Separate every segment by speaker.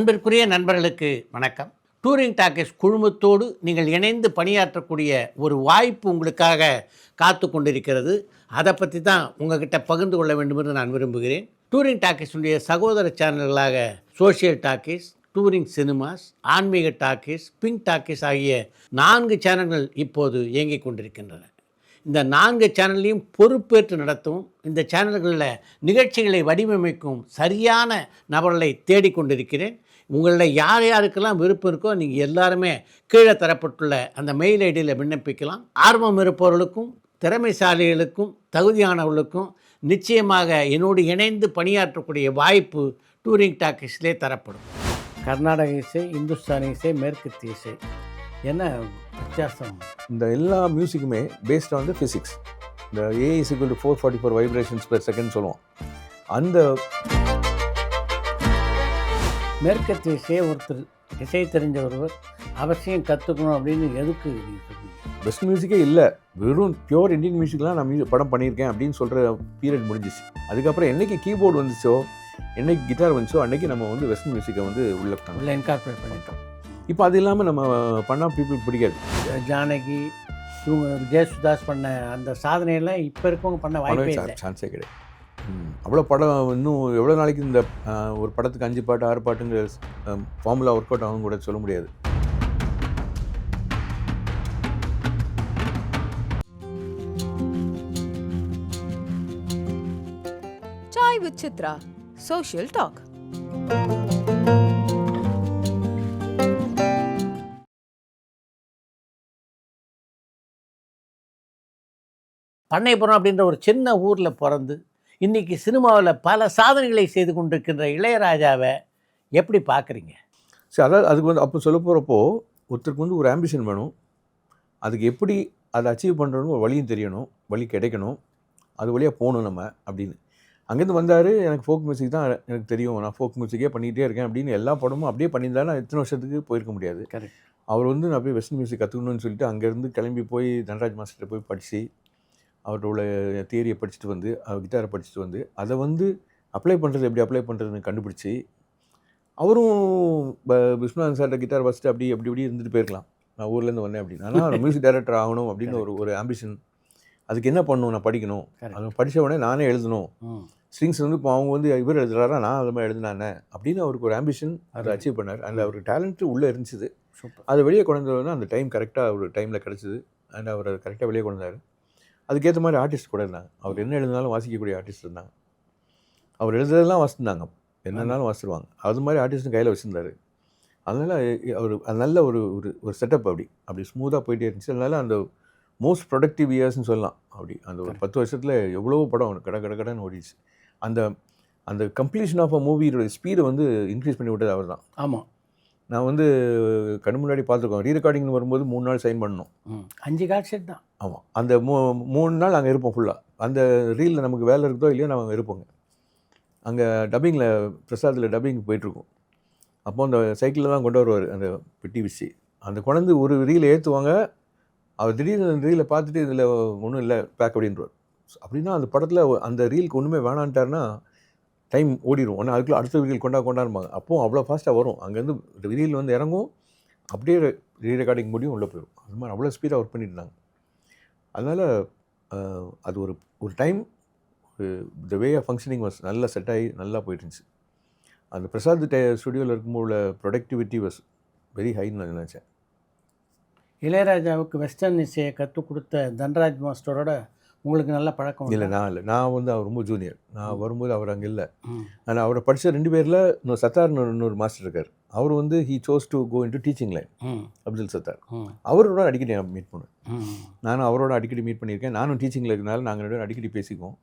Speaker 1: அன்பிற்குரிய நண்பர்களுக்கு வணக்கம். டூரிங் டாக்கீஸ் குழுமத்தோடு நீங்கள் இணைந்து பணியாற்றக்கூடிய ஒரு வாய்ப்பு உங்களுக்காக காத்து கொண்டிருக்கிறது. அதை பற்றி தான் உங்ககிட்ட பகிர்ந்து கொள்ள வேண்டும் என்று நான் விரும்புகிறேன். டூரிங் டாக்கீஸுடைய சகோதர சேனல்களாக சோஷியல் டாக்கீஸ், டூரிங் சினிமாஸ், ஆன்மீக டாக்கீஸ், பிங்க் டாக்கீஸ் ஆகிய 4 சேனல்கள் இப்போது இயங்கிக் கொண்டிருக்கின்றன. இந்த 4 சேனல்லையும் பொறுப்பேற்று நடத்தும், இந்த சேனல்களில் நிகழ்ச்சிகளை வடிவமைக்கும் சரியான நபர்களை தேடிக்கொண்டிருக்கிறேன். உங்களில் யார் யாருக்கெல்லாம் விருப்பம் இருக்கோ நீங்கள் எல்லாருமே கீழே தரப்பட்டுள்ள அந்த மெயில் ஐடியில் விண்ணப்பிக்கலாம். ஆர்வம் இருப்பவர்களுக்கும் திறமைசாலிகளுக்கும் தகுதியானவர்களுக்கும் நிச்சயமாக என்னோடு இணைந்து பணியாற்றக்கூடிய வாய்ப்பு டூரிங் டாக்கீஸ்லே தரப்படும். கர்நாடக இசை, இந்துஸ்தானி இசை, மேற்கத்திய இசை என்ன வித்தியாசம்?
Speaker 2: இந்த எல்லா மியூசிக்குமே பேஸ்ட் ஆன் த ஃபிசிக்ஸ். இந்த A = 444 வைப்ரேஷன்ஸ் பெர் செகண்ட் சொல்லுவோம். அந்த
Speaker 1: மேற்கத்திய இசையை ஒருத்தர் இசை தெரிஞ்ச ஒருவர் அவசியம் கற்றுக்கணும் அப்படின்னு எதுக்கு
Speaker 2: பெஸ்ட் மியூசிக்கே இல்லை, வெறும் பியூர் இந்தியன் மியூசிக்லாம் நான் படம் பண்ணியிருக்கேன் அப்படின்னு சொல்கிற பீரியட் முடிஞ்சிச்சு. அதுக்கப்புறம் என்றைக்கு கீபோர்டு வந்துச்சோ, என்றைக்கு கிட்டார் வந்துச்சோ, அன்றைக்கி நம்ம வந்து வெஸ்டர்ன் மியூசிக்கை வந்து உள்ள
Speaker 1: இன்கார்பரேட் பண்ணிட்டோம்.
Speaker 2: இப்போ அது இல்லாமல் நம்ம பண்ணால் பீப்புளுக்கு பிடிக்காது.
Speaker 1: ஜானகி, இவங்க ஜெயசுதாஸ் பண்ண அந்த சாதனையெல்லாம் இப்போ இருக்கவங்க பண்ண வாய்ப்பே இல்லை,
Speaker 2: சான்ஸே கிடையாது. அவ்வளோ படம் இன்னும் எவ்வளோ நாளைக்கு இந்த ஒரு படத்துக்கு 5 பாட்டு 6 பாட்டுங்கிற ஃபார்முலா ஒர்க் அவுட் ஆகும் கூட சொல்ல முடியாது.
Speaker 3: Chai with Chitra, Social Talk.
Speaker 1: Pannaipuram அப்படின்ற ஒரு சின்ன ஊரில் பிறந்து இன்றைக்கி சினிமாவில் பல சாதனைகளை செய்து கொண்டிருக்கின்ற இளையராஜாவை எப்படி பார்க்குறீங்க?
Speaker 2: சரி, அதாவது அதுக்கு வந்து அப்போ சொல்ல போகிறப்போ ஒருத்தருக்கு வந்து ஒரு ஆம்பிஷன் வேணும். அதுக்கு எப்படி அதை அச்சீவ் பண்ணுறோன்னு ஒரு வழியும் தெரியணும், வழி கிடைக்கணும், அது வழியாக போகணும் நம்ம அப்படின்னு. அங்கேருந்து வந்தார். எனக்கு ஃபோக் மியூசிக் தான் எனக்கு தெரியும், நான் ஃபோக் மியூசிக்கே பண்ணிகிட்டே இருக்கேன் அப்படின்னு எல்லா படமும் அப்படியே பண்ணியிருந்தாலும் நான் இத்தனை வருஷத்துக்கு போயிருக்க முடியாது.
Speaker 1: கரெக்ட்.
Speaker 2: அவர் வந்து நான் போய் வெஸ்டர்ன் மியூசிக் கற்றுக்கணும்னு சொல்லிட்டு அங்கேருந்து கிளம்பி போய் தனராஜ் மாஸ்டர்கிட்ட போய் படித்து அவரோட தியரியை படிச்சுட்டு வந்து, அவர் கிட்டாரை படிச்சுட்டு வந்து அதை வந்து அப்ளை பண்ணுறது எப்படி அப்ளை பண்ணுறதுன்னு கண்டுபிடிச்சி, அவரும் விஸ்வநாதன் சார்கிட்ட கிட்டார் வச்சுட்டு அப்படி இப்படி இருந்துட்டு போயிருக்கலாம். நான் ஊர்லேருந்து வந்தேன் அப்படின்னு. ஆனால் மியூசிக் டைரக்டர் ஆகணும் அப்படின்னு ஒரு ஆம்பிஷன். அதுக்கு என்ன பண்ணணும்? நான் படிக்கணும். அது படித்த உடனே நானே எழுதணும். ஸ்ட்ரிங்ஸ் வந்து இப்போ அவங்க வந்து இவர் எழுதுறாரா, நான் அது மாதிரி எழுதினானே அப்படின்னு அவருக்கு ஒரு ஆம்பிஷன். அதை அச்சீவ் பண்ணார். அந்த அவருக்கு டேலண்ட்டு உள்ளே இருந்துச்சு. அதை வெளியே கொண்டு வந்ததுன்னா அந்த டைம் கரெக்டாக ஒரு டைமில் கிடச்சிது. அண்ட் அவர் அதை கரெக்டாக வெளியே கொண்டு வந்தார். அதுக்கேற்ற மாதிரி ஆர்டிஸ்ட் கூட இருந்தாங்க. அவர் என்ன எழுதினாலும் வாசிக்கக்கூடிய ஆர்டிஸ்ட் இருந்தாங்க. அவர் எழுதுறதெல்லாம் வாசிந்தாங்க, என்னன்னாலும் வாசிடுவாங்க. அது மாதிரி ஆர்டிஸ்ட்டும் கையில் வச்சுருந்தார். அதனால் அவர் நல்ல ஒரு செட்டப் அப்படி ஸ்மூத்தாக போயிட்டே இருந்துச்சு. அதனால் அந்த மோஸ்ட் ப்ரொடக்டிவ் இயர்ஸ்னு சொல்லலாம். அந்த ஒரு 10 வருஷத்தில் எவ்வளோ படம் கடன்னு ஓடிச்சு. அந்த கம்ப்ளீஷன் ஆஃப் அ மூவியோட ஸ்பீடை வந்து இன்க்ரீஸ் பண்ணி விட்டது அவர் தான்.
Speaker 1: ஆமாம்,
Speaker 2: நான் வந்து கண்ணு முன்னாடி பார்த்துருக்கோம். ரீரெக்கார்டிங்னு வரும்போது 3 நாள் சைன் பண்ணணும்.
Speaker 1: 5 கால் செட் தான்.
Speaker 2: ஆமாம், அந்த 3 நாள் அங்கே இருப்போம் ஃபுல்லாக. அந்த ரீலில் நமக்கு வேலை இருக்குதோ இல்லையோ நம்ம அங்கே இருப்போங்க. அங்கே டப்பிங்கில் பிரசாத்தில் டப்பிங் போயிட்டுருக்கோம். அப்போ அந்த சைக்கிளில் தான் கொண்டு வருவார் அந்த பெட்டி வச்சு. அந்த குழந்தை ஒரு ரீலை ஏற்றுவாங்க. அவர் திடீர்னு அந்த ரீலை பார்த்துட்டு இதில் ஒன்றும் இல்லை பேக் அப்படின்றவர். அப்படின்னா அந்த படத்தில் அந்த ரீலுக்கு ஒன்றுமே வேணான்ட்டார்னா டைம் ஓடிடும். ஆனால் அதுக்குள்ளே அடுத்த ரீல் கொண்டாடுவாங்க. அப்போது அவ்வளோ ஃபாஸ்ட்டாக வரும். அங்கேருந்து ரீல் வந்து இறங்கும், அப்படியே ரீரெக்கார்டிங் முடியும், உள்ளே போயிடும். அது மாதிரி அவ்வளோ ஸ்பீடாக ஒர்க் பண்ணிட்டு இருந்தாங்க. அதனால் அது ஒரு time the way of functioning was நல்லா செட் ஆகி நல்லா போயிட்டு இருந்துச்சு. அந்த பிரசாத் ஸ்டுடியோவில் இருக்கும்போது ப்ரொடக்டிவிட்டி வாஸ் வெரி ஹைன்னு நான் நினச்சேன்.
Speaker 1: இளையராஜாவுக்கு வெஸ்டர்ன் இசையை கற்றுக் கொடுத்த தனராஜ் மாஸ்டரோட உங்களுக்கு நல்ல பழக்கம்
Speaker 2: இல்லை? நான் வந்து அவர் ரொம்ப ஜூனியர். நான் வரும்போது அவர் அங்கே இல்லை. ஆனால் அவரை படித்த 2 பேரில் இன்னொரு மாஸ்டர் இருக்கார். அவர் வந்து he chose to go into teaching line. Abdul Sattar. அவரோட அடிக்கடி நான் மீட் பண்ணுவேன். நானும் அவரோட அடிக்கடி மீட் பண்ணியிருக்கேன். நானும் டீச்சிங்கில் இருக்கனால நாங்கள் 2 பேரும் அடிக்கடி பேசிக்குவோம்.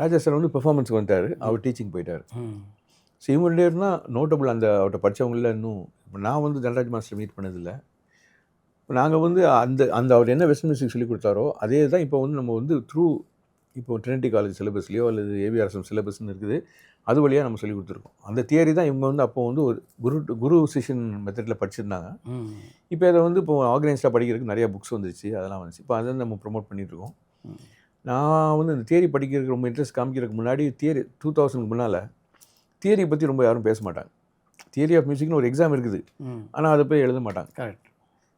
Speaker 2: ராஜா சார் வந்து பெர்ஃபார்மன்ஸுக்கு வந்தார், அவர் டீச்சிங் போயிட்டார். ஸோ இவங்க 2 பேர்னா நோட்டபுள். அந்த அவர்கிட்ட படித்தவங்கள இன்னும் இப்போ நான் வந்து தனராஜ் மாஸ்டர் மீட் பண்ணதில்லை. நாங்கள் வந்து அந்த அவர் என்ன வெஸ்டர்ன் மியூசிக் சொல்லிக் கொடுத்தாரோ அதே தான் இப்போ வந்து நம்ம வந்து இப்போ ட்ரினிட்டி காலேஜ் சிலபஸ்லையோ அல்லது ஏவிஆர்எஸ்எம் சிலபஸ்ன்னு இருக்குது, அது வழியாக நம்ம சொல்லிக் கொடுத்துருக்கோம். அந்த தியரி தான் இவங்க வந்து அப்போ வந்து ஒரு குரு சிஷன் மெத்தடில் படிச்சிருந்தாங்க. இப்போ அதை வந்து இப்போ ஆர்கனைஸ்டாக படிக்கிறதுக்கு நிறையா புக்ஸ் வந்துருச்சு, அதெல்லாம் வந்துச்சு. இப்போ அதை நம்ம ப்ரொமோட் பண்ணிகிட்ருக்கோம். நான் வந்து இந்த தியரி படிக்கிறதுக்கு ரொம்ப இன்ட்ரெஸ்ட் காமிக்கிறதுக்கு முன்னாடி 2000க்கு முன்னால் தியரி பற்றி ரொம்ப யாரும் பேச மாட்டாங்க. தியரி ஆஃப் மியூசிக்னு ஒரு எக்ஸாம் இருக்குது,
Speaker 1: ம்
Speaker 2: ஆனால் அதை போய் எழுத மாட்டாங்க.
Speaker 1: கரெக்ட்.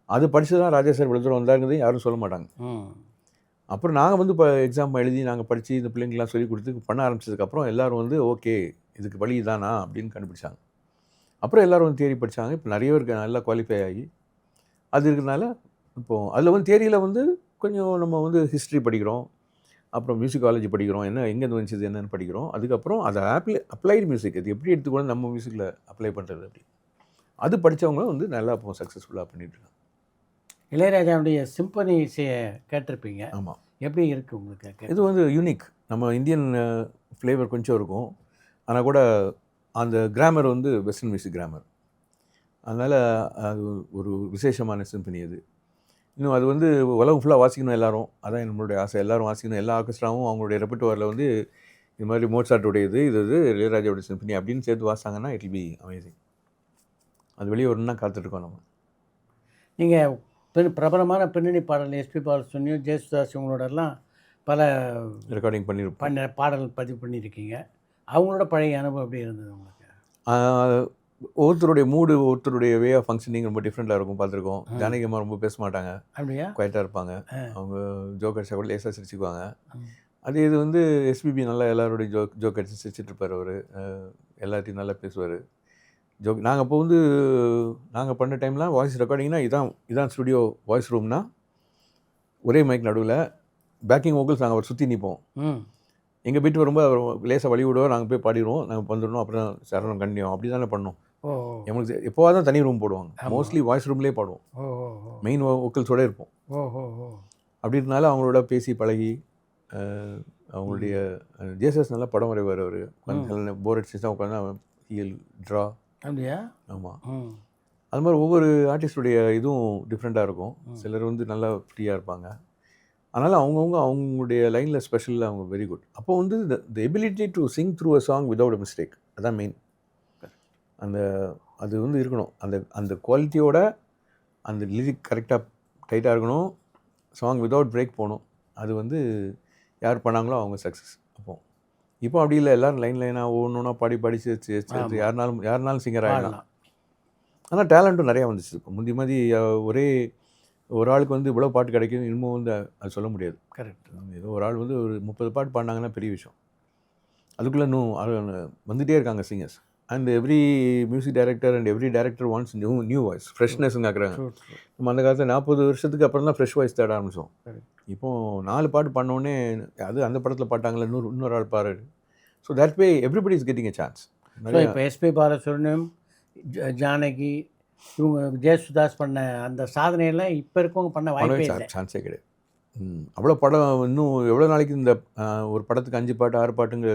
Speaker 2: அது படித்து தான் ராஜா சார் இவ்வளோ தூரம் வந்தாங்கிறதையும் யாரும் சொல்ல மாட்டாங்க.
Speaker 1: ம்
Speaker 2: அப்புறம் நாங்கள் வந்து இப்போ எக்ஸாம் எழுதி நாங்கள் படித்து இந்த பிள்ளைங்களாம் சொல்லி கொடுத்து பண்ண ஆரம்பிச்சதுக்கப்புறம் எல்லோரும் வந்து ஓகே இதுக்கு வழி தானா அப்படின்னு கண்டுபிடிச்சாங்க. அப்புறம் எல்லோரும் வந்து தியரி படித்தாங்க. இப்போ நிறைய பேருக்கு நல்லா குவாலிஃபை ஆகி அது இருக்கிறதுனால இப்போது அதில் வந்து தியரியில் வந்து கொஞ்சம் நம்ம வந்து ஹிஸ்ட்ரி படிக்கிறோம், அப்புறம் மியூசிக்காலஜி படிக்கிறோம், என்ன எங்கேருந்து வந்துச்சு என்னென்னு படிக்கிறோம். அதுக்கப்புறம் அதை அப்ளைடு மியூசிக் அது எப்படி எடுத்துக்கணும் நம்ம மியூசிக்கில் அப்ளை பண்ணுறது அப்படி அது படித்தவங்களும் வந்து நல்லா இப்போ சக்ஸஸ்ஃபுல்லாக பண்ணிட்டுருக்காங்க.
Speaker 1: இளையராஜாவுடைய சிம்பனி இசையை கேட்டிருப்பீங்க.
Speaker 2: ஆமாம்,
Speaker 1: எப்படி இருக்குது உங்களுக்கு?
Speaker 2: இது வந்து யூனிக். நம்ம இந்தியன் ஃப்ளேவர் கொஞ்சம் இருக்கும், ஆனால் கூட அந்த கிராமர் வந்து வெஸ்டர்ன் மியூசிக் கிராமர். அதனால் அது ஒரு விசேஷமான சிம்பனி அது. இன்னும் அது வந்து உலகம் ஃபுல்லாக வாசிக்கணும் எல்லோரும், அதான் நம்மளுடைய ஆசை. எல்லோரும் வாசிக்கணும். எல்லா ஆர்கெஸ்ட்ராவும் அவங்களுடைய ரெப்பர்ட்டுவாரில் வந்து இது மாதிரி மோட்சார்ட்டுடையது இது இளையராஜாவுடைய சிம்பனி அப்படின்னு சேர்த்து வாசித்தாங்கன்னா இட் வில் பி அமேசிங். அது வெளியே வரணும்னா காத்துட்ருக்கோம் நம்ம.
Speaker 1: நீங்கள் பிரபலமான பின்னணி பாடல் எஸ்பி பாலசுப்ரமணியம், ஜெயசுதாஸ் இவங்களோடலாம் பல
Speaker 2: ரெக்கார்டிங் பண்ணியிருப்போம்,
Speaker 1: பாடல் பதிவு பண்ணியிருக்கீங்க. அவங்களோட பழைய அனுபவம் எப்படி இருந்தது உங்களுக்கு?
Speaker 2: ஒவ்வொருத்தருடைய மூடு, ஒருத்தருடைய வே ஆஃப் ஃபங்க்ஷனிங் ரொம்ப டிஃப்ரெண்ட்டாக இருக்கும். பார்த்துருக்கோம். ஜானகி அம்மா ரொம்ப பேச மாட்டாங்க,
Speaker 1: அப்படியா?
Speaker 2: குவைட்டாக இருப்பாங்க. அவங்க ஜோக் அடிச்சா கூட லேசாக சிரிச்சுக்குவாங்க. அதே இது வந்து எஸ்பிபி நல்லா எல்லாருடைய ஜோக் அடிச்சு சிரிச்சிட்டு இருப்பார். அவர் எல்லாத்தையும் நல்லா பேசுவார். ஜோக் நாங்கள் அப்போ வந்து நாங்கள் பண்ண டைம்லாம் வாய்ஸ் ரெக்கார்டிங்னா இதான் ஸ்டுடியோ வாய்ஸ் ரூம்னா ஒரே மைக் நடுவில் பேக்கிங் வோக்கல்ஸ் நாங்கள் அவர் சுற்றி நிற்போம். எங்கள் வீட்டு வரும்போது அவர் லேசாக வழி விடுவோம், நாங்கள் போய் பாடிடுவோம், நாங்கள் வந்துடணும், அப்புறம் சரணம் கண்டியும் அப்படி தானே பண்ணோம். எங்களுக்கு எப்போவாக தான் தனி ரூம் போடுவாங்க, மோஸ்ட்லி வாய்ஸ் ரூம்லேயே பாடுவோம், மெயின் வோக்கல்ஸோடு இருப்போம். அப்படி இருந்தாலும் அவங்களோட பேசி பழகி அவங்களுடைய ஜேசஸ் நல்லா படம் வரைவார். அவர் கொஞ்சம் போர் அடிச்சு தான் உட்காந்து ஹீல் ட்ரா.
Speaker 1: அப்படியா?
Speaker 2: ஆமாம். அது மாதிரி ஒவ்வொரு ஆர்டிஸ்டுடைய இதுவும் டிஃப்ரெண்ட்டாக இருக்கும். சிலர் வந்து நல்லா ஃப்ரீயாக இருப்பாங்க. அதனால் அவங்களுடைய லைனில் ஸ்பெஷலில் அவங்க வெரி குட். அப்போ வந்து the ability to Singh through a song without a mistake, அதுதான் மெயின். அது வந்து இருக்கணும். அந்த குவாலிட்டியோட அந்த லிரிக் கரெக்டாக டைட்டாக இருக்கணும், சாங் விதவுட் பிரேக் போகணும். அது வந்து யார் பண்ணாங்களோ அவங்க சக்ஸஸ். இப்போ அப்படி இல்லை, எல்லோரும் லைனாக ஒவ்வொன்றா பாடி சேர்த்து யாருனாலும் சிங்கர் ஆகிடலாம். ஆனால் டேலண்ட்டும் நிறையா வந்துச்சு. இப்போ முந்தி மாதிரி ஒரு ஆளுக்கு வந்து இவ்வளோ பாட்டு கிடைக்கும் இன்னமும் வந்து அது சொல்ல முடியாது.
Speaker 1: கரெக்ட்.
Speaker 2: ஏதோ ஒரு ஆள் வந்து ஒரு 30 பாட்டு பாடினாங்கன்னா பெரிய விஷயம். அதுக்குள்ளே இன்னும் வந்துகிட்டே இருக்காங்க singers. And every music director and every director wants new voice, ஃப்ரெஷ்னஸ்ன்னு கேட்குறாங்க. நம்ம அந்த காலத்தில் 40 வருஷத்துக்கு அப்புறம் தான் ஃப்ரெஷ் வாய்ஸ் தேட ஆரம்பித்தோம். இப்போது 4 பாட்டு பண்ணோடனே அது அந்த படத்தில் பாட்டாங்களே இன்னொரு ஆள் பாரு. So that way everybody is getting a chance.
Speaker 1: இப்போ எஸ்பி பாலசுப்ரமணியம், ஜானகி, இவங்க ஜெயசுதாஸ் பண்ண அந்த சாதனையெல்லாம் இப்போ இருக்கவங்க பண்ண வாய்ப்பே இல்லை, சான்ஸே
Speaker 2: கிடையாது. அவ்வளோ படம் இன்னும் எவ்வளோ நாளைக்கு இந்த ஒரு படத்துக்கு 5 பாட்டு 6 பாட்டுங்கிற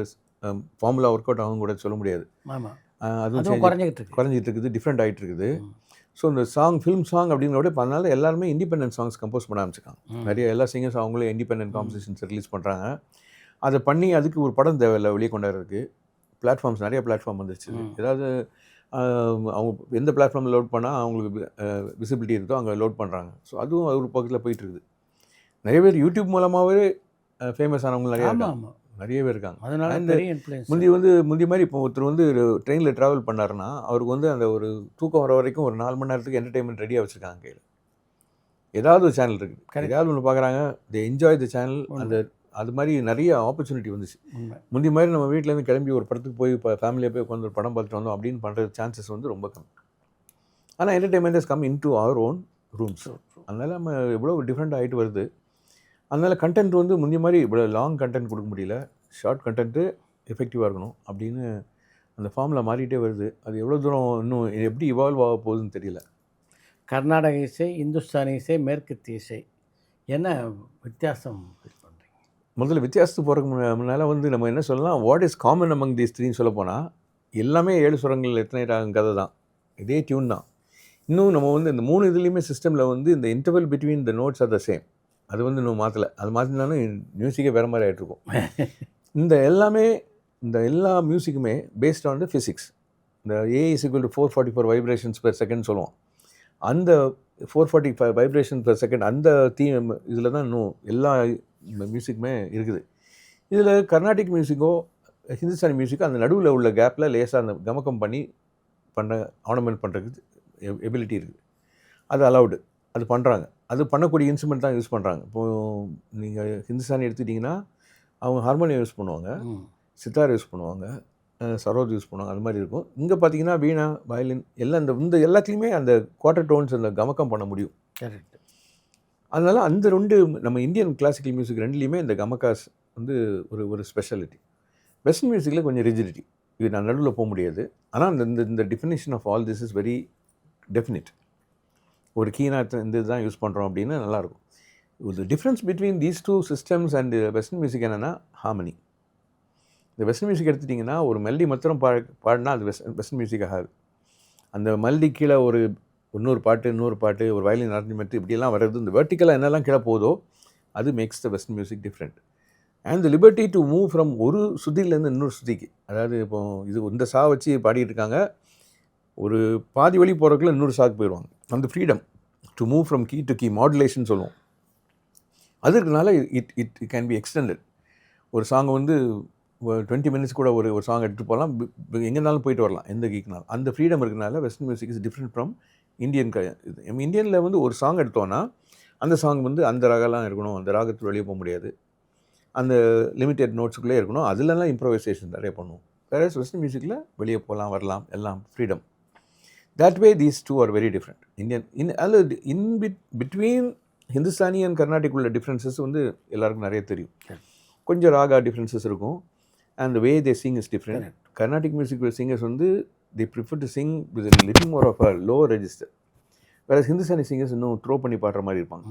Speaker 2: ஃபார்முலா ஒர்க் அவுட் ஆகும் கூட சொல்ல முடியாது.
Speaker 1: ஆமாம்,
Speaker 2: அதுவும் குறைஞ்சிட்டு இருக்குது, டிஃப்ரெண்ட் ஆகிட்டு இருக்குது. ஸோ இந்த ஃபிலிம் சாங் அப்படிங்கிறத விட அதனால எல்லாருமே இண்டிபெண்டன்ட் சாங்ஸ் கம்போஸ் பண்ண ஆரம்பிச்சிருக்காங்க. நிறைய எல்லா சிங்கர்ஸ் அவங்களே இண்டிபெண்டன்ட் காம்போசிஷன்ஸ் ரிலீஸ் பண்ணுறாங்க. அதை பண்ணி அதுக்கு ஒரு படம் தேவையில்லை வெளியே கொண்டாடுறதுக்கு. பிளாட்ஃபார்ம்ஸ் நிறைய பிளாட்ஃபார்ம் வந்துருச்சு. ஏதாவது அவங்க எந்த பிளாட்ஃபார்மில் லோட் பண்ணால் அவங்களுக்கு விசிபிலிட்டி இருக்கோ அங்கே லோட் பண்ணுறாங்க. ஸோ அதுவும் ஒரு பக்கத்தில் போயிட்டுருக்குது. நிறைய பேர் யூடியூப் மூலமாகவே ஃபேமஸ் ஆனவங்க நிறைய பேர் இருக்காங்க.
Speaker 1: அதனால
Speaker 2: முந்தி மாதிரி இப்போ ஒருத்தர் வந்து ட்ரெயினில் ட்ராவல் பண்ணாருன்னா அவருக்கு வந்து அந்த ஒரு தூக்கம் வர வரைக்கும் ஒரு 4 மணி நேரத்துக்கு என்டர்டெயின்மெண்ட் ரெடியாக வச்சுருக்காங்க கையில். ஏதாவது ஒரு சேனல் இருக்குது, ஏதாவது ஒன்று பார்க்குறாங்க, தே என்ஜாய் த சேனல். அது மாதிரி நிறைய ஆப்பர்ச்சுனிட்டி வந்துச்சு. முந்தி மாதிரி நம்ம வீட்டிலேருந்து கிளம்பி ஒரு படத்துக்கு போய் இப்போ ஃபேமிலியாக போய் உட்காந்து ஒரு படம் பார்த்துட்டு வந்தோம் அப்படின்னு பண்ணுற சான்சஸ் வந்து ரொம்ப கம்மி. ஆனால் entertainment is come into our own rooms. அதனால் நம்ம எவ்வளோ டிஃப்ரெண்ட் ஆகிட்டு வருது. அதனால் கண்டென்ட் வந்து முந்தி மாதிரி இவ்வளோ லாங் கண்டென்ட் கொடுக்க முடியல, ஷார்ட் கண்டென்ட்டு எஃபெக்டிவாக இருக்கணும் அப்படின்னு அந்த ஃபார்மில் மாறிட்டே வருது. அது எவ்வளோ தூரம் இன்னும் எப்படி இவால்வ் ஆக போகுதுன்னு தெரியல.
Speaker 1: கர்நாடக இசை, இந்துஸ்தானி இசை, மேற்கத்திய இசை என்ன வித்தியாசம்?
Speaker 2: முதல்ல வித்தியாசத்துக்கு போகிறதுக்கு முன்னால் வந்து நம்ம என்ன சொல்லலாம், what is common among these த்ரீன்னு சொல்ல போனால் எல்லாமே 7 சுரங்கள் எத்தனை ஆகும் கதை தான், இதே டியூன் தான். இன்னும் நம்ம வந்து இந்த 3 இதுலேயுமே சிஸ்டமில் வந்து இந்த interval between the notes R the same. அது வந்து இன்னும் மாற்றலை. அது மாற்றினாலும் மியூசிக்கே வேறு மாதிரி ஆகிட்ருக்கும். இந்த எல்லா மியூசிக்குமே பேஸ்ட் ஆன் த ஃபிசிக்ஸ். இந்த A = 444 வைப்ரேஷன்ஸ் பெர் செகண்ட் சொல்லுவோம். அந்த 445 வைப்ரேஷன் பெர் செகண்ட் அந்த தீம் இதில் தான் இன்னும் எல்லா மியூசிக்குமே இருக்குது. இதில் கர்நாடிக் மியூசிக்கோ ஹிந்துஸ்தானி மியூசிக்கோ அந்த நடுவில் உள்ள கேப்பில் லேசாக அந்த கமக்கம் பண்ணி பண்ண ஆர்னமெண்ட் பண்ணுறதுக்கு எபிலிட்டி இருக்குது. அது அலவுடு, அது பண்ணுறாங்க. அது பண்ணக்கூடிய இன்ஸ்ட்ருமெண்ட் தான் யூஸ் பண்ணுறாங்க. இப்போது நீங்கள் ஹிந்துஸ்தானி எடுத்துக்கிட்டிங்கன்னா அவங்க ஹார்மோனியம் யூஸ் பண்ணுவாங்க, சித்தார் யூஸ் பண்ணுவாங்க, சரோத் யூஸ் பண்ணுவாங்க, அது மாதிரி இருக்கும். இங்கே பார்த்தீங்கன்னா வீணா, வயலின் எல்லாம் இந்த எல்லாத்துலேயுமே அந்த குவார்டர் டோன்ஸ் அந்த கமக்கம் பண்ண முடியும்.
Speaker 1: கரெக்ட்.
Speaker 2: அதனால் அந்த 2 நம்ம இந்தியன் கிளாசிக்கல் மியூசிக் 2லேயுமே இந்த கமக்காஸ் வந்து ஒரு ஸ்பெஷாலிட்டி. வெஸ்டர்ன் மியூசிக்கில் கொஞ்சம் ரிஜிடிட்டி, இது நான் நடுவில் போக முடியாது. ஆனால் இந்த definition of all this is very definite. ஒரு கீனாக இந்த இதுதான் யூஸ் பண்ணுறோம் அப்படின்னு நல்லாயிருக்கும். ஒரு difference between these 2 systems and western music என்னென்னா ஹார்மனி. இந்த வெஸ்டர்ன் மியூசிக் எடுத்துட்டிங்கன்னா ஒரு மெலடி மாத்திரம் பாடினா அது வெஸ்டர்ன் மியூசிக் ஆகாது. அந்த மெலடி கீழே இன்னொரு பாட்டு, ஒரு வயலின் அரேஞ்ச்மெண்ட் இப்படியெல்லாம் வர்றது, இந்த வெர்டிக்கலாக என்னெல்லாம் கீழே போதோ அது makes the western music different. And the liberty to move from ஒரு சுதியிலேருந்து இன்னொரு சுதிக்கு. அதாவது இப்போ இது இந்த சா வச்சு பாடிட்டு இருக்காங்க, ஒரு பாதி வழி போகிறதுக்குள்ள இன்னொரு சாக்கு போயிடுவாங்க. அந்த freedom to move from key to key, modulation சொல்லுவோம். அதுக்குனால இட் கேன் பி எக்ஸ்டெண்டட். ஒரு சாங் வந்து 20 மினிட்ஸ் கூட ஒரு சாங் எடுத்துகிட்டு போகலாம், எங்கேனாலும் போயிட்டு வரலாம், எந்த கீக்குனாலும். அந்த ஃப்ரீடம் இருக்கிறனால western music is different from Indian. இந்தியனில் வந்து ஒரு சாங் எடுத்தோன்னா அந்த சாங் வந்து அந்த ராகலாம் இருக்கணும், அந்த ராகத்தில் வெளியே போக முடியாது, அந்த லிமிட்டெட் நோட்ஸுக்குள்ளே இருக்கணும். அதுலலாம் இம்ப்ரோவைசேஷன் நிறைய பண்ணுவோம். வேறு வெஸ்டர்ன் மியூசிக்கில் வெளியே போகலாம், வரலாம், எல்லாம் freedom. That way these two are very different. Between Hindustani and Carnatic உள்ள டிஃப்ரென்சஸ் வந்து எல்லாருக்கும் நிறைய தெரியும். கொஞ்சம் ராகா டிஃப்ரென்சஸ் இருக்கும். And way they sing is different. Carnatic music singers வந்து they prefer to sing with little more of a low register. வேறு Hindustani singers இன்னும் த்ரோ பண்ணி பாடுற மாதிரி இருப்பாங்க.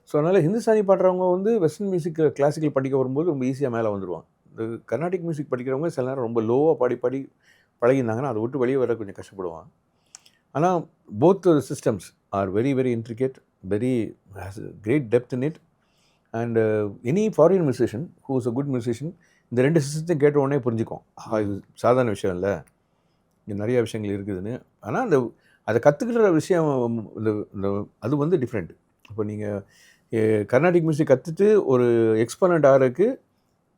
Speaker 2: ஸோ அதனால் ஹிந்துஸ்தானி பாடுறவங்க வந்து வெஸ்டர்ன் மியூசிக் கிளாசிக்கல் படிக்க வரும்போது ரொம்ப ஈஸியாக மேலே வந்துடுவாங்க. இந்த கர்நாடிக் மியூசிக் படிக்கிறவங்க சில நேரம் ரொம்ப லோவாக பாடி பழகிருந்தாங்கன்னா அதை விட்டு வெளியே வர கொஞ்சம் கஷ்டப்படுவாங்க. ஆனால் both systems are very very intricate, very has great depth in it. And any foreign musician who is a good musician இந்த 2 சிஸ்டத்தையும் கேட்ட உடனே புரிஞ்சுக்கும், இது சாதாரண விஷயம் இல்லை, இங்கே நிறைய விஷயங்கள் இருக்குதுன்னு. ஆனால் அதை கற்றுக்கிற விஷயம் அது வந்து டிஃப்ரெண்ட். இப்போ நீங்கள் கர்நாடிக் மியூசிக் கற்றுட்டு ஒரு எக்ஸ்போனண்ட் ஆகிறதுக்கு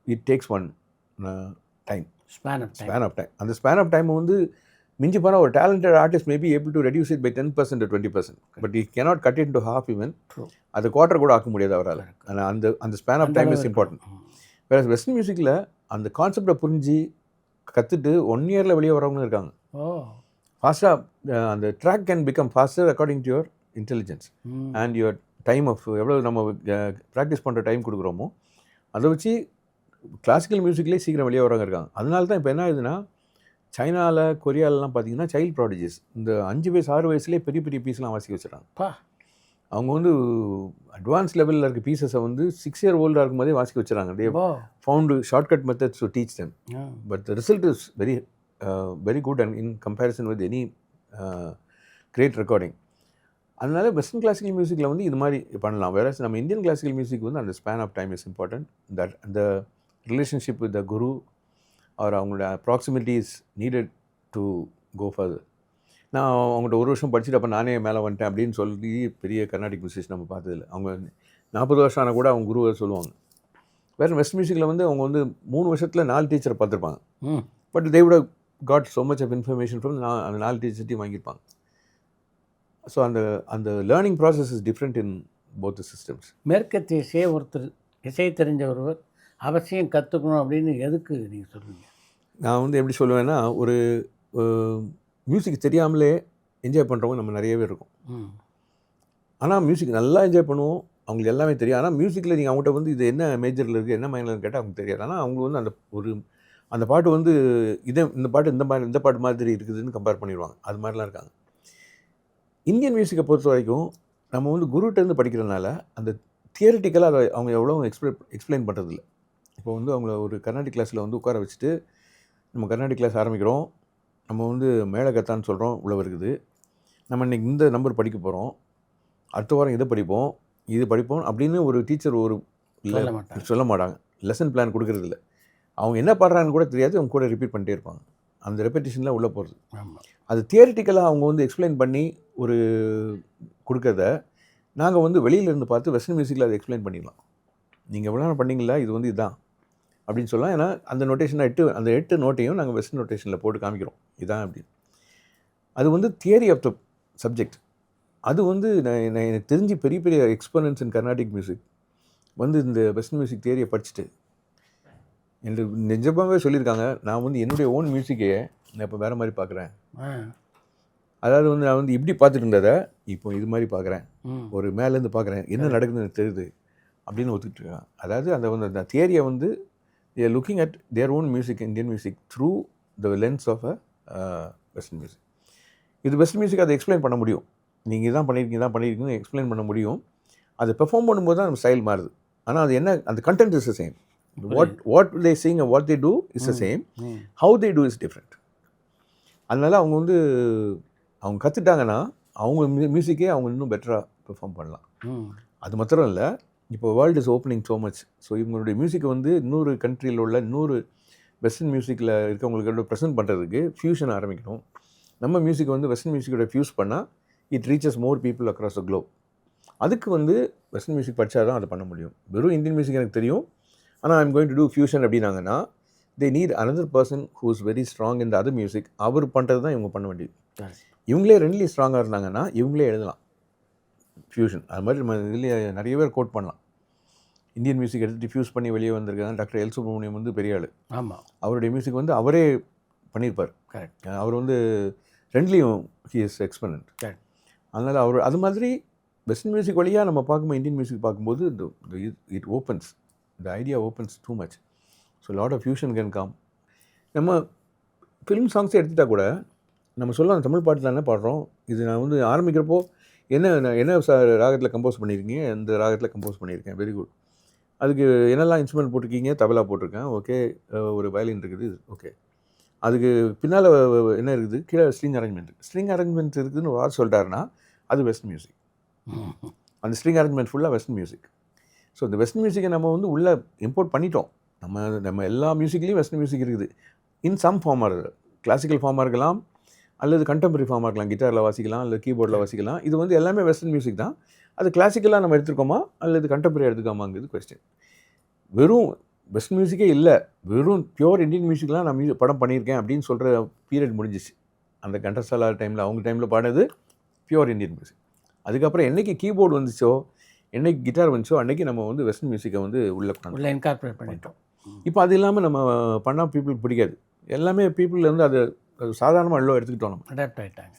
Speaker 2: it takes one time, span of time. அந்த ஸ்பேன் ஆஃப் டைம் வந்து மிஞ்சி போனால் ஒரு talented artist maybe able to reduce it by 10% to 20%, but you cannot cut into half even. அது குவார்டர் கூட ஆக்க முடியாது அவரால். ஆனால் அந்த span of time is important. வேறு வெஸ்டர்ன் மியூசிக்கில் அந்த கான்செப்டை புரிஞ்சு கற்றுட்டு 1 இயரில் வெளியே வரவங்களும் இருக்காங்க. ஃபாஸ்ட்டாக அந்த track can become faster according to your intelligence and your time of எவ்வளோ நம்ம ப்ராக்டிஸ் பண்ணுற டைம் கொடுக்குறோமோ அதை வச்சு கிளாசிக்கல் மியூசிக்லேயே சீக்கிரம் வெளியே வரவங்க இருக்காங்க. அதனால தான் இப்போ என்ன ஆகுதுன்னா, சைனாவில், கொரியாலெலாம் பார்த்தீங்கன்னா சைல்டு ப்ராடிஜிஸ் இந்த 5 வயசு 6 வயசுலேயே பெரிய பெரிய பீஸ்லாம் வாசிக்க வச்சுறாங்க. அவங்க வந்து அட்வான்ஸ் லெவலில் இருக்க பீசஸை வந்து 6 year old இருக்கும் போதே வாசிக்க வச்சுறாங்க. They found shortcut methods to teach them, but the result is very good and in comparison with any great recording. அதனால வெஸ்டர்ன் கிளாசிக்கல் மியூசிக்கில் வந்து இது மாதிரி பண்ணலாம். வேற நம்ம இந்தியன் கிளாசிக்கல் மியூசிக் வந்து அந்த span of time is important. That அந்த relationship with the guru or அவங்களோட proximities needed to go further. நான் அவங்கள்ட்ட 1 வருஷம் படிச்சுட்டு அப்போ நானே மேலே வந்துட்டேன் அப்படின்னு சொல்லி பெரிய கர்நாடிக் மியூசிஷியன் நம்ம பார்த்ததில்ல. அவங்க 40 வருஷம் ஆனால் கூட அவங்க குருவை சொல்லுவாங்க. வேறு வெஸ்ட் மியூசிக்கில் வந்து அவங்க வந்து 3 வருஷத்தில் 4 டீச்சரை பார்த்துருப்பாங்க. But they would have got so much of information from அந்த 4 டீச்சர்ட்டையும் வாங்கியிருப்பாங்க. ஸோ அந்த learning process is different in both the systems.
Speaker 1: மேற்கத்திய இசை தெரிஞ்ச ஒருவர் அவசியம் கற்றுக்கணும் அப்படின்னு எதுக்கு நீங்கள் சொல்லுவீங்க?
Speaker 2: நான் வந்து எப்படி சொல்லுவேன்னா, ஒரு மியூசிக் தெரியாமலே என்ஜாய் பண்ணுறவங்க நம்ம நிறையவே இருக்கும். ஆனால் மியூசிக் நல்லா என்ஜாய் பண்ணுவோம், அவங்களுக்கு எல்லாமே தெரியும். ஆனால் மியூசிக்கில் நீங்கள் அவங்ககிட்ட வந்து இது என்ன மேஜரில் இருக்குது, என்ன மைனர்னு கேட்டால் அவங்களுக்கு தெரியாது. ஆனால் அவங்க வந்து அந்த பாட்டு வந்து இந்த பாட்டு இந்த பாட்டு மாதிரி இருக்குதுன்னு கம்பேர் பண்ணிடுவாங்க. அது மாதிரிலாம் இருக்காங்க. இந்தியன் மியூசிக்கை பொறுத்த வரைக்கும் நம்ம வந்து குருட்டேருந்து படிக்கிறதுனால அந்த தியரிட்டிக்கலாக அதை அவங்க எவ்வளோ எக்ஸ்பிளைன் பண்ணுறதில்ல. இப்போ வந்து அவங்கள ஒரு கர்நாடிக் கிளாஸில் வந்து உட்கார வச்சுட்டு நம்ம கர்நாடிக் கிளாஸ் ஆரம்பிக்கிறோம், நம்ம வந்து மேளகத்தான்னு சொல்கிறோம், உள்ள இருக்குது, நம்ம இன்றைக்கி இந்த நம்பர் படிக்க போகிறோம், அடுத்த வாரம் இதை படிப்போம், இது படிப்போம் அப்படின்னு ஒரு டீச்சர் சொல்ல மாட்டாங்க. லெசன் பிளான் கொடுக்குறதில்ல. அவங்க என்ன பாடுறாங்கன்னு கூட தெரியாது, அவங்க கூட ரிப்பீட் பண்ணிட்டே இருப்பாங்க. அந்த ரெப்படிஷனில் உள்ளே போகிறது. அது தியரிட்டிக்கலாக அவங்க வந்து எக்ஸ்பிளைன் பண்ணி ஒரு கொடுக்கறத நாங்கள் வந்து வெளியிலேருந்து பார்த்து வெஸ்டர்ன் மியூசிக்கில் அதை எக்ஸ்பிளைன் பண்ணிடலாம். நீங்கள் எவ்வளோ நேரம் பண்ணிங்களா, இது வந்து இதுதான் அப்படின்னு சொல்லலாம். ஏன்னா அந்த நோட்டேஷனை அந்த 8 நோட்டையும் நாங்கள் வெஸ்டர்ன் நோட்டேஷனில் போட்டு காமிக்கிறோம், இதுதான் அப்படின்னு. அது வந்து தியரி ஆஃப் த சப்ஜெக்ட். அது வந்து நான் எனக்கு தெரிஞ்சு பெரிய பெரிய எக்ஸ்பர்னன்ஸ் இன் கர்நாடிக் மியூசிக் வந்து இந்த வெஸ்டர்ன் மியூசிக் தியரியை படிச்சுட்டு என்று நிஜமாகவே சொல்லியிருக்காங்க. நான் வந்து என்னுடைய ஓன் மியூசிக்கையே நான் இப்போ வேறு மாதிரி பார்க்குறேன். அதாவது வந்து நான் வந்து இப்படி பார்த்துட்டு இருந்ததை இப்போ இது மாதிரி பார்க்குறேன், ஒரு மேலேருந்து பார்க்குறேன், என்ன நடக்குதுன்னு எனக்கு தெரியுது அப்படின்னு ஒத்துக்கிட்டு இருக்காங்க. அதாவது அந்த தியரியை வந்து they are looking at their own music, Indian music, through the lens of a Western music. இது வெஸ்டர்ன் மியூசிக் அதை எக்ஸ்பிளைன் பண்ண முடியும். நீங்கள் இதான் பண்ணியிருக்கீங்க எக்ஸ்பிளைன் பண்ண முடியும். அதை பெர்ஃபார்ம் பண்ணும்போது தான் நம்ம ஸ்டைல் மாறுது. ஆனால் அது என்ன, அந்த content is the same. What they Singh and what they do is the same. How they do is different. அதனால் அவங்க வந்து அவங்க கற்றுட்டாங்கன்னா அவங்க மியூசிக்கே அவங்க இன்னும் பெட்டராக பெர்ஃபார்ம் பண்ணலாம். அது மாத்திரம் இல்லை, இப்போ world is opening so much. So இவங்களுடைய மியூசிக்கை வந்து இன்னொரு கண்ட்ரியில் உள்ள இன்னொரு வெஸ்டர்ன் மியூசிக்கில் இருக்கவங்களுக்கு ப்ரெசென்ட் பண்ணுறதுக்கு ஃபியூஷன் ஆரம்பிக்கணும். நம்ம மியூசிக் வந்து வெஸ்டர்ன் மியூசிக்கோட ஃபியூஸ் பண்ணால் it reaches more people across the globe. அதுக்கு வந்து வெஸ்டர்ன் மியூசிக் படித்தா தான் அதை பண்ண முடியும். வெறும் இந்தியன் மியூசிக் எனக்கு தெரியும், ஆனால் I'm going to do fusion அப்படின்னாங்கன்னா they need another person who is very strong in the other music. அவர் பண்ணுறது தான் இவங்க பண்ண வேண்டியது. இவங்களே ரெண்டுலேயும் ஸ்ட்ராங்காக இருந்தாங்கன்னா இவங்களே எழுதலாம் ஃபியூஷன். அது மாதிரி நம்ம இதுலேயே நிறைய பேர் கோட் பண்ணலாம். இந்தியன் மியூசிக் எடுத்து டிஃப்யூஸ் பண்ணி வெளியே வந்திருக்காங்க. டாக்டர் எல் சுப்ரமணியம் வந்து பெரிய ஆள்.
Speaker 1: ஆமாம்,
Speaker 2: அவருடைய மியூசிக் வந்து அவரே பண்ணியிருப்பார்.
Speaker 1: கரெக்ட்.
Speaker 2: அவர் வந்து ரெண்டுலேயும் ஹி இஸ் எக்ஸ்பர்னன்ட்.
Speaker 1: கரெக்ட்.
Speaker 2: அதனால் அவர் அது மாதிரி வெஸ்டர்ன் மியூசிக் வழியாக நம்ம பார்க்கும்போது இந்தியன் மியூசிக் பார்க்கும்போது it opens, the idea opens too much. So lot of fusion can come. நம்ம ஃபிலிம் சாங்ஸே எடுத்துகிட்டா கூட நம்ம சொல்லலாம் தமிழ் பாட்டு தானே பாடுறோம். இது நான் வந்து ஆரம்பிக்கிறப்போ என்ன ராகத்தில் கம்போஸ் பண்ணியிருக்கீங்க, எந்த ராகத்தில் கம்போஸ் பண்ணியிருக்கேன், வெரி குட். அதுக்கு என்னெல்லாம் இன்ஸ்ட்ருமெண்ட் போட்டிருக்கீங்க, தபலா போட்டிருக்கேன், ஓகே, ஒரு வயலின் இருக்குது, ஓகே. அதுக்கு பின்னால் என்ன இருக்குது, கீழே ஸ்ட்ரிங் அரேஞ்ச்மெண்ட் இருக்குதுன்னு ஒரு வார்த்தை சொல்லிட்டாருன்னா அது வெஸ்டர்ன் மியூசிக். அந்த ஸ்ட்ரிங் அரேஞ்ச்மெண்ட் ஃபுல்லாக வெஸ்டர்ன் மியூசிக். ஸோ இந்த வெஸ்டர்ன் மியூசிக்கை நம்ம வந்து உள்ளே இம்போர்ட் பண்ணிட்டோம். நம்ம எல்லா மியூசிக்லேயும் வெஸ்டர்ன் மியூசிக் இருக்குது. இன் சம் ஃபார்மாக கிளாசிக்கல் ஃபார்மாக இருக்கலாம், அல்லது கண்டெம்பரரி ஃபார்மாக இருக்கலாம், கிட்டாரில் வாசிக்கலாம் அல்லது கீபோர்டில் வாசிக்கலாம். இது வந்து எல்லாமே வெஸ்டர்ன் மியூசிக் தான். அது கிளாசிக்கலாக நம்ம எடுத்துருக்கோமா அல்லது கண்டெம்பரரி எடுத்துக்காமாங்கிறது கொஸ்டின். வெறும் வெஸ்டர்ன் மியூசிக்கே இல்லை, வெறும் பியூர் இந்தியன் மியூசிக்லாம் நான் படம் பண்ணியிருக்கேன் அப்படின்னு சொல்கிற பீரியட் முடிஞ்சிச்சு. அந்த கண்டசாலா டைமில் அவங்க டைமில் பாடினது பியூர் இந்தியன் மியூசிக். அதுக்கப்புறம் என்றைக்கு கீபோர்டு வந்துச்சோ, என்றைக்கு கிட்டார் வந்துச்சோ, அன்றைக்கி நம்ம வந்து வெஸ்டர்ன் மியூசிக்கை வந்து உள்ளே
Speaker 1: இன்கார்பரேட் பண்ணிட்டோம்.
Speaker 2: இப்போ அது இல்லாமல் நம்ம பண்ணால் பீப்புளுக்கு பிடிக்காது. எல்லாமே பீப்புள் வந்து அது சாதாரணமாக எல்லாம் எடுத்துக்கிட்டோம், நம்ம
Speaker 1: அடாப்ட் ஆகிட்டாங்க.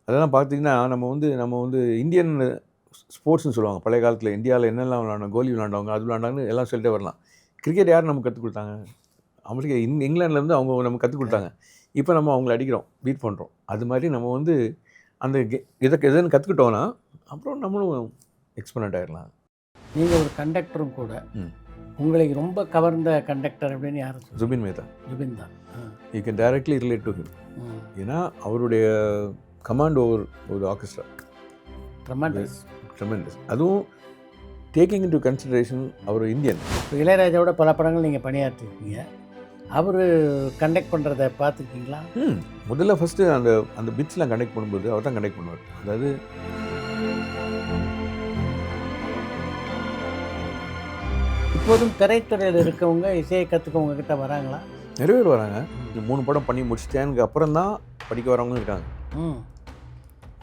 Speaker 2: அதெல்லாம் பார்த்திங்கன்னா நம்ம வந்து இந்தியன் ஸ்போர்ட்ஸ்னு சொல்லுவாங்க. பழைய காலத்தில் இந்தியாவில் என்னெல்லாம் விளாண்டோம், கோலி விளாண்டவங்க, அது விளாண்டாங்கன்னு எல்லாம் சொல்லிட்டே வரலாம். கிரிக்கெட் யார் நமக்கு கற்றுக் கொடுத்தாங்க? அமெரிக்கா, இங்கிலாந்துலேருந்து அவங்க நமக்கு கற்றுக் கொடுத்தாங்க. இப்போ நம்ம அவங்கள அடிக்கிறோம், பீட் பண்ணுறோம். அது மாதிரி நம்ம வந்து அந்த எதுன்னு கற்றுக்கிட்டோன்னா அப்புறம் நம்மளும் எக்ஸ்பர்ட் ஆகிடலாம்.
Speaker 1: நீங்கள் ஒரு கண்டக்டரும் கூட. உங்களுக்கு ரொம்ப கவர்ந்த கண்டக்டர் அப்படின்னு யார்?
Speaker 2: ஜுபின் மேத்தா.
Speaker 1: ஜுபின் தான்.
Speaker 2: You can directly relate to him. ஏன்னா அவருடைய கமாண்ட் ஓவர் ஒரு ஆர்கெஸ்ட்ரா ட்ரெமெண்டஸ். அதுவும் டேக்கிங் இன்டு கன்சிடரேஷன் அவர் இந்தியன்.
Speaker 1: இப்போ இளையராஜாவோட பல படங்கள் நீங்கள் பணியாற்றிருக்கீங்க. அவர் கண்டக்ட் பண்ணுறதை பார்த்துருக்கீங்களா?
Speaker 2: முதல்ல ஃபஸ்ட்டு அந்த பிட்ஸ்லாம் கண்டக்ட் பண்ணும்போது அவர் தான் கண்டக்ட் பண்ணுவார். அதாவது
Speaker 1: இப்போதும் திரைத்துறையில் இருக்கவங்க இசையை கற்றுக்க உங்ககிட்ட வராங்களா?
Speaker 2: நிறைய பேர் வராங்க. 3 படம் பண்ணி முடிச்சிட்டேனுக்கு அப்புறம் தான் படிக்க வரவங்களும் இருக்காங்க.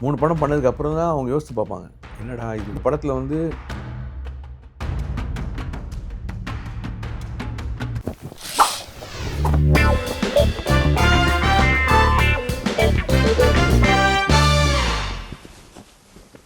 Speaker 2: 3 படம் பண்ணதுக்கு அப்புறம் தான் அவங்க யோசித்து பார்ப்பாங்க, என்னடா இது படத்தில் வந்து